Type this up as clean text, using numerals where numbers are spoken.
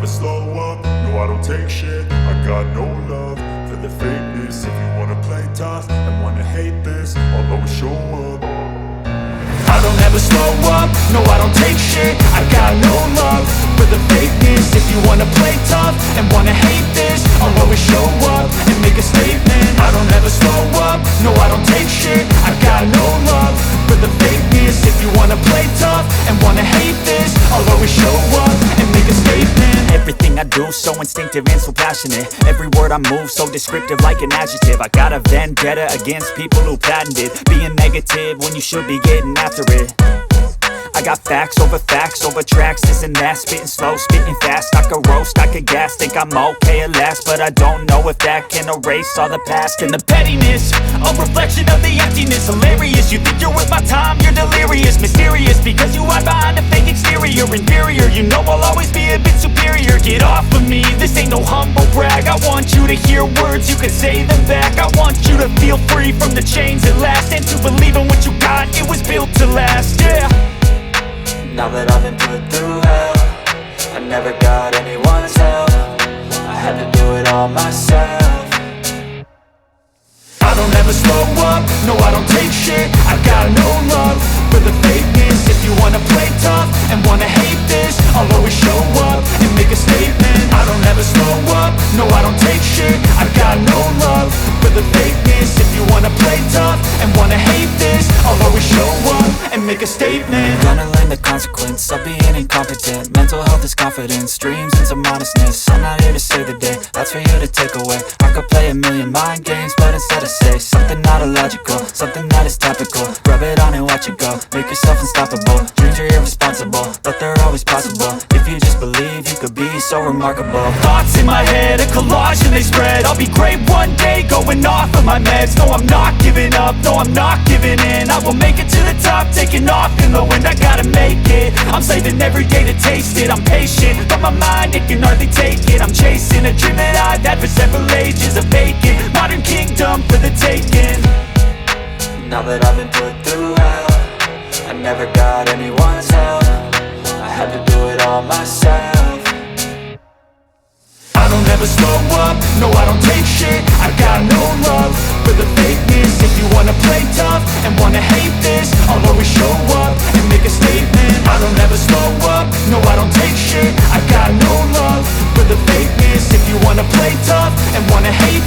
slow up, no I don't take shit. I got no love for the fakeness. If you wanna play tough and wanna hate this, I'll always show up. I don't ever slow up, no I don't take shit. I got no love for the fakeness. If you wanna play tough and wanna hate this, I'll always show up and make a statement. I don't ever slow up, no I don't take shit. I got no love for the fakeness. If you wanna play tough and wanna hate this, I'll always show up and make a statement. Everything I do so instinctive and so passionate. Every word I move so descriptive like an adjective. I got a vendetta against people who patented being negative when you should be getting after it. I got facts over tracks, this and that. Spitting slow, spitting fast, I could roast, I could gas. Think I'm okay at last, but I don't know if that can erase all the past. And the pettiness, a reflection of the emptiness. Hilarious, you think you're worth my time, you're delirious. Mysterious, because you hide behind a fake exterior. Inferior, you know I'll always be a bit superior. Get off of me, this ain't no humble brag. I want you to hear words, you can say them back. I want you to feel free from the chains at last, and to believe in what you got, it was built to last, yeah. Now that I've been put through hell, I never got anyone's help. I had to do it all myself. I don't ever slow up, no I don't take shit. I got no love for the fakeness. If you wanna play tough and wanna hate this, I'll always show up and make a statement. I don't ever slow up, no I don't take shit. I got no love for the fakeness. If you wanna play tough and wanna hate this, I'll always show up and make a statement. Gonna learn the consequence of being incompetent. Mental health is confidence, dreams and some honestness. I'm not here to save the day, that's for you to take away. I could play a million mind games, but instead I say something not illogical, something that is topical. Rub it on and watch it go, make yourself unstoppable. Dreams are irresponsible, but they're always possible. If you just believe, you could be so remarkable. Thoughts in my head, a collage and they spread. I'll be great one day, going off of my meds. No, I'm not giving up, no, I'm not giving in. I will make it to the top, taking off in the wind. I gotta make it, I'm saving every day to taste it. I'm patient, but my mind, it can hardly take it. I'm chasing a dream that I've had for several ages. A vacant, modern kingdom for the taking. Now that I've been put through hell, I never got anyone's help. I had to do it all myself. I don't ever slow up, no I don't take shit. I got no love for the fakeness. If you wanna play tough and wanna hate this, I'll always show up and make a statement. I don't ever slow up, no I don't take shit. I got no love for the fakeness. If you wanna play tough and wanna hate